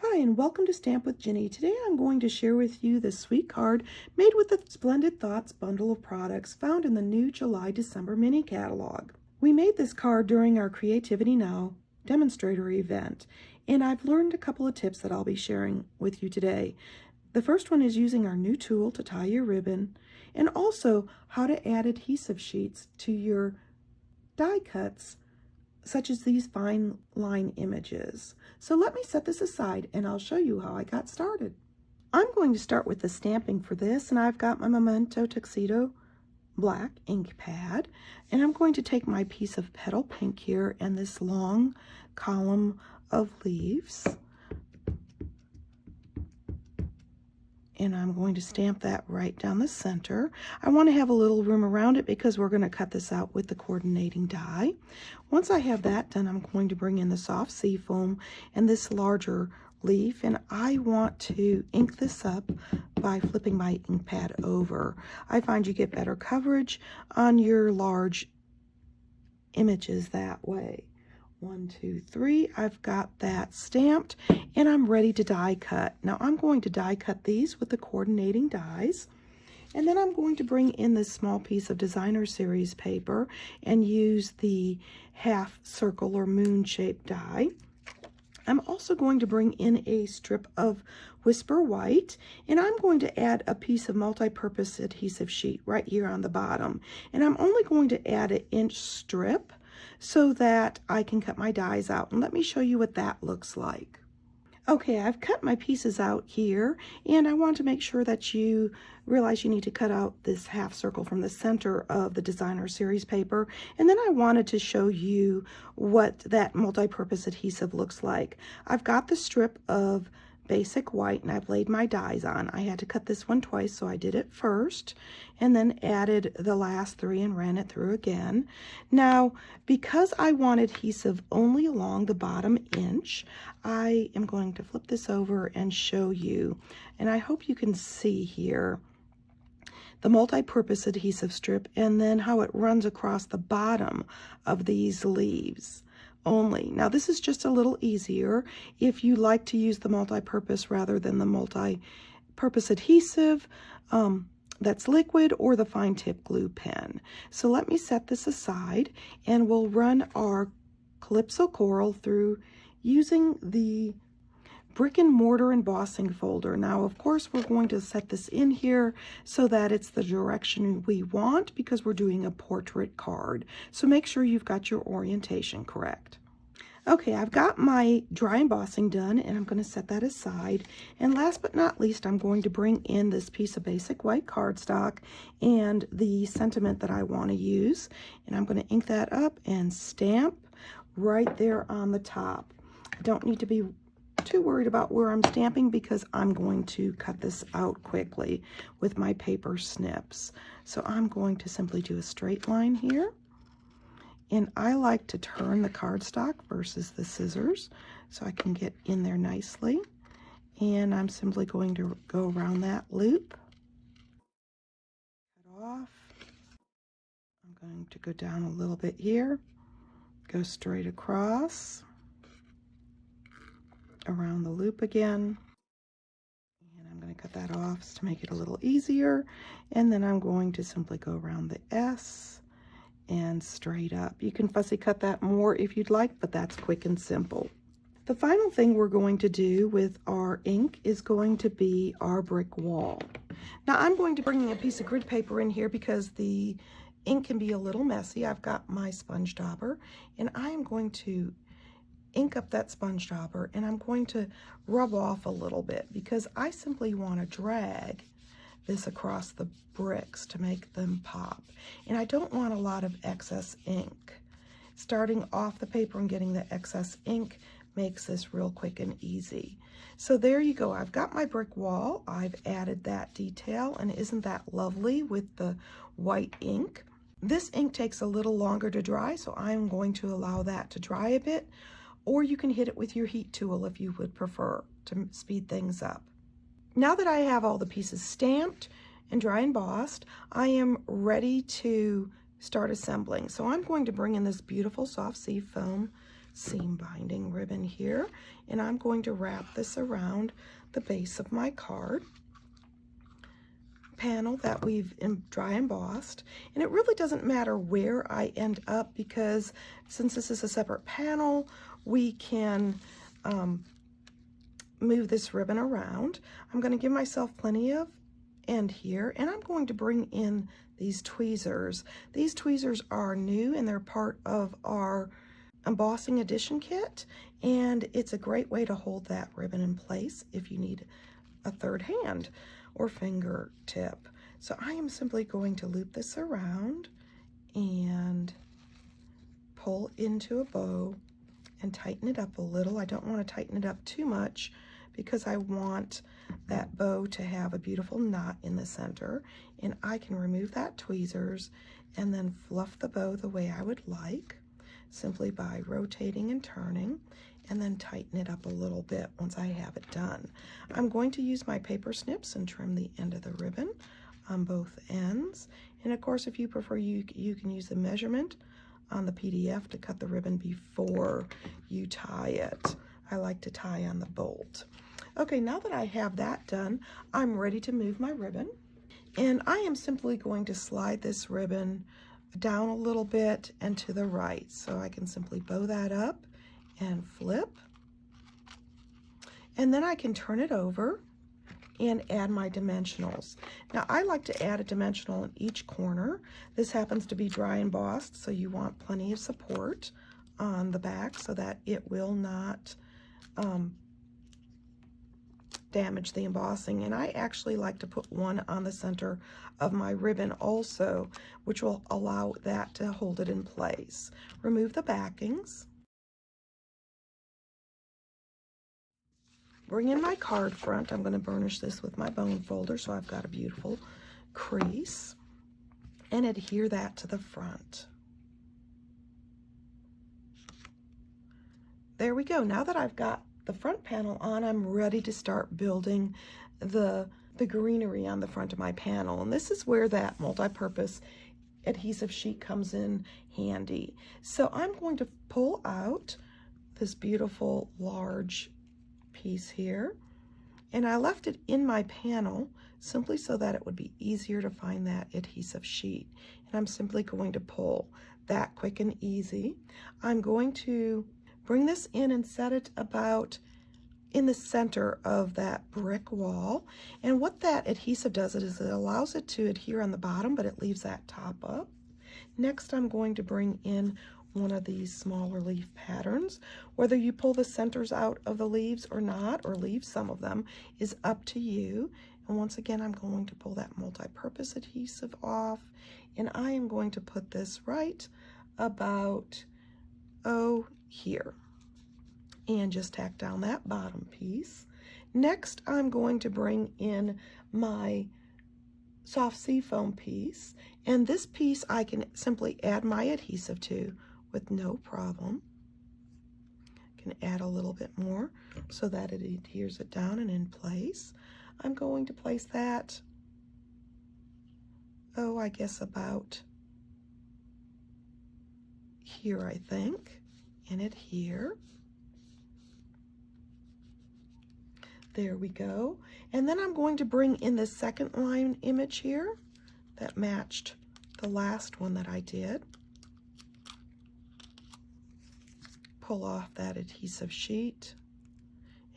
Hi, and welcome to Stamp with Ginny. Today I'm going to share with you this sweet card made with the Splendid Thoughts bundle of products found in the new July-December mini catalog. We made this card during our Creativity Now demonstrator event, and I've learned a couple of tips that I'll be sharing with you today. The first one is using our new tool to tie your ribbon, and also how to add adhesive sheets to your die cuts, such as these fine line images. So let me set this aside and I'll show you how I got started. I'm going to start with the stamping for this, and I've got my Memento Tuxedo black ink pad, and I'm going to take my piece of petal pink here and this long column of leaves, and I'm going to stamp that right down the center. I want to have a little room around it because we're going to cut this out with the coordinating die. Once I have that done, I'm going to bring in the soft sea foam and this larger leaf, and I want to ink this up by flipping my ink pad over. I find you get better coverage on your large images that way. 1, 2, 3, I've got that stamped, and I'm ready to die cut. Now I'm going to die cut these with the coordinating dies, and then I'm going to bring in this small piece of designer series paper and use the half circle or moon shaped die. I'm also going to bring in a strip of Whisper White, and I'm going to add a piece of multi-purpose adhesive sheet right here on the bottom, and I'm only going to add an inch strip so that I can cut my dies out, and let me show you what that looks like. Okay, I've cut my pieces out here, and I want to make sure that you realize you need to cut out this half circle from the center of the designer series paper, and then I wanted to show you what that multi-purpose adhesive looks like. I've got the strip of basic white and I've laid my dies on. I had to cut this one twice, so I did it first and then added the last 3 and ran it through again. Now, because I want adhesive only along the bottom inch, I am going to flip this over and show you, and I hope you can see here the multi-purpose adhesive strip and then how it runs across the bottom of these leaves only. Now this is just a little easier if you like to use the multi-purpose rather than the multi-purpose adhesive that's liquid or the fine tip glue pen. So let me set this aside and we'll run our Calypso Coral through using the brick and mortar embossing folder. Now of course we're going to set this in here so that it's the direction we want because we're doing a portrait card. So make sure you've got your orientation correct. Okay, I've got my dry embossing done and I'm going to set that aside. And last but not least, I'm going to bring in this piece of basic white cardstock and the sentiment that I want to use. And I'm going to ink that up and stamp right there on the top. I don't need to be too worried about where I'm stamping because I'm going to cut this out quickly with my paper snips. So I'm going to simply do a straight line here, and I like to turn the cardstock versus the scissors so I can get in there nicely, and I'm simply going to go around that loop, cut off. I'm going to go down a little bit here, go straight across, around the loop again, and I'm going to cut that off to make it a little easier, and then I'm going to simply go around the S and straight up. You can fussy cut that more if you'd like, but that's quick and simple. The final thing we're going to do with our ink is going to be our brick wall. Now I'm going to bring a piece of grid paper in here because the ink can be a little messy. I've got my sponge dauber and I am going to ink up that sponge dauber, and I'm going to rub off a little bit because I simply want to drag this across the bricks to make them pop, and I don't want a lot of excess ink. Starting off the paper and getting the excess ink makes this real quick and easy. So there you go. I've got my brick wall. I've added that detail, and isn't that lovely with the white ink? This ink takes a little longer to dry, so I'm going to allow that to dry a bit, or you can hit it with your heat tool if you would prefer to speed things up. Now that I have all the pieces stamped and dry embossed, I am ready to start assembling. So I'm going to bring in this beautiful soft sea foam seam binding ribbon here, and I'm going to wrap this around the base of my card panel that we've dry embossed. And it really doesn't matter where I end up, because since this is a separate panel, we can move this ribbon around. I'm going to give myself plenty of end here, and I'm going to bring in these tweezers. These tweezers are new and they're part of our embossing edition kit, and it's a great way to hold that ribbon in place if you need a third hand or fingertip. So I am simply going to loop this around and pull into a bow and tighten it up a little. I don't want to tighten it up too much because I want that bow to have a beautiful knot in the center, and I can remove that tweezers and then fluff the bow the way I would like, simply by rotating and turning, and then tighten it up a little bit once I have it done. I'm going to use my paper snips and trim the end of the ribbon on both ends, and of course if you prefer, you can use the measurement on the PDF to cut the ribbon before you tie it. I like to tie on the bolt. Okay, now that I have that done, I'm ready to move my ribbon, and I am simply going to slide this ribbon down a little bit and to the right, so I can simply bow that up and flip, and then I can turn it over and add my dimensionals. Now I like to add a dimensional in each corner. This happens to be dry embossed, so you want plenty of support on the back so that it will not damage the embossing. And I actually like to put one on the center of my ribbon also, which will allow that to hold it in place. Remove the backings. Bring in my card front. I'm going to burnish this with my bone folder so I've got a beautiful crease, and adhere that to the front. There we go. Now that I've got the front panel on, I'm ready to start building the greenery on the front of my panel. And this is where that multi-purpose adhesive sheet comes in handy. So I'm going to pull out this beautiful large piece here, and I left it in my panel simply so that it would be easier to find that adhesive sheet. And I'm simply going to pull that quick and easy. I'm going to bring this in and set it about in the center of that brick wall. And what that adhesive does is it allows it to adhere on the bottom, but it leaves that top up. Next, I'm going to bring in one of these smaller leaf patterns. Whether you pull the centers out of the leaves or not, or leave some of them, is up to you. And once again, I'm going to pull that multi-purpose adhesive off, and I am going to put this right about, here, and just tack down that bottom piece. Next, I'm going to bring in my soft seafoam piece, and this piece I can simply add my adhesive to with no problem. I can add a little bit more so that it adheres it down and in place. I'm going to place that, I guess about here, I think, and adhere. There we go. And then I'm going to bring in the second line image here that matched the last one that I did. Pull off that adhesive sheet,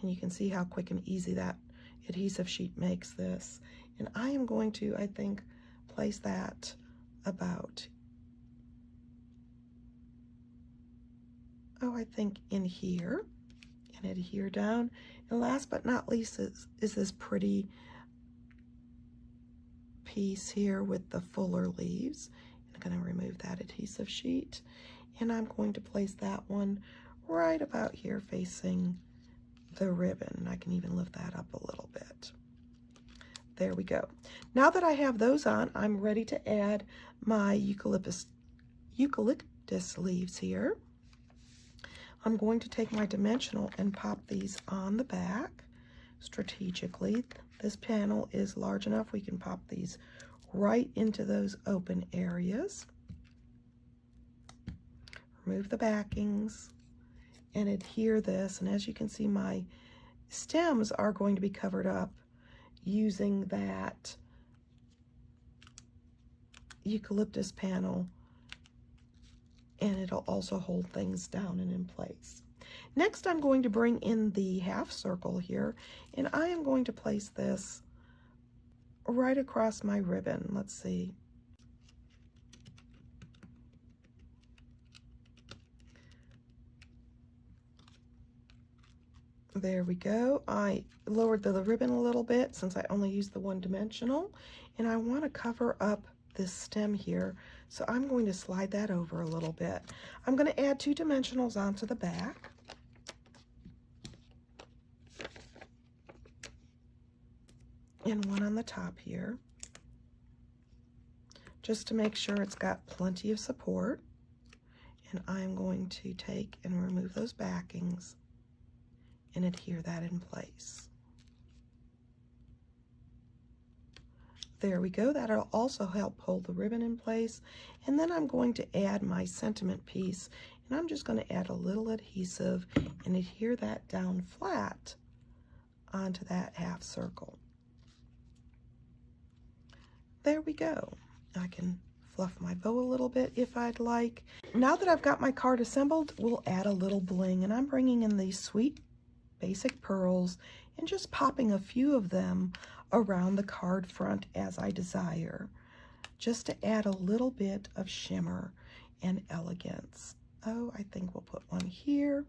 and you can see how quick and easy that adhesive sheet makes this. And I am going to, I think, place that about, I think in here, and adhere down. And last but not least is this pretty piece here with the fuller leaves. I'm going to remove that adhesive sheet, and I'm going to place that one right about here facing the ribbon. And I can even lift that up a little bit. There we go. Now that I have those on, I'm ready to add my eucalyptus leaves here. I'm going to take my dimensional and pop these on the back strategically. This panel is large enough we can pop these right into those open areas. Remove the backings, and adhere this. And as you can see, my stems are going to be covered up using that eucalyptus panel, and it'll also hold things down and in place. Next, I'm going to bring in the half circle here, and I am going to place this right across my ribbon. Let's see. There we go. I lowered the ribbon a little bit since I only used the one-dimensional, and I want to cover up this stem here, so I'm going to slide that over a little bit. I'm going to add 2 dimensionals onto the back. And one on the top here, just to make sure it's got plenty of support. And I'm going to take and remove those backings and adhere that in place. There we go. That'll also help hold the ribbon in place. And then I'm going to add my sentiment piece, and I'm just going to add a little adhesive and adhere that down flat onto that half circle. There we go. I can fluff my bow a little bit if I'd like. Now that I've got my card assembled, we'll add a little bling, and I'm bringing in these sweet basic pearls and just popping a few of them around the card front as I desire, just to add a little bit of shimmer and elegance. Oh, I think we'll put one here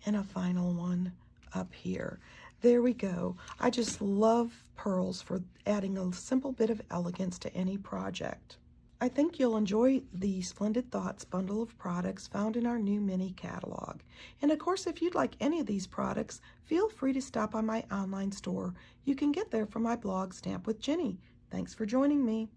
and a final one up here. There we go. I just love pearls for adding a simple bit of elegance to any project. I think you'll enjoy the Splendid Thoughts bundle of products found in our new mini catalog. And of course, if you'd like any of these products, feel free to stop by my online store. You can get there from my blog, Stamp with Jini. Thanks for joining me.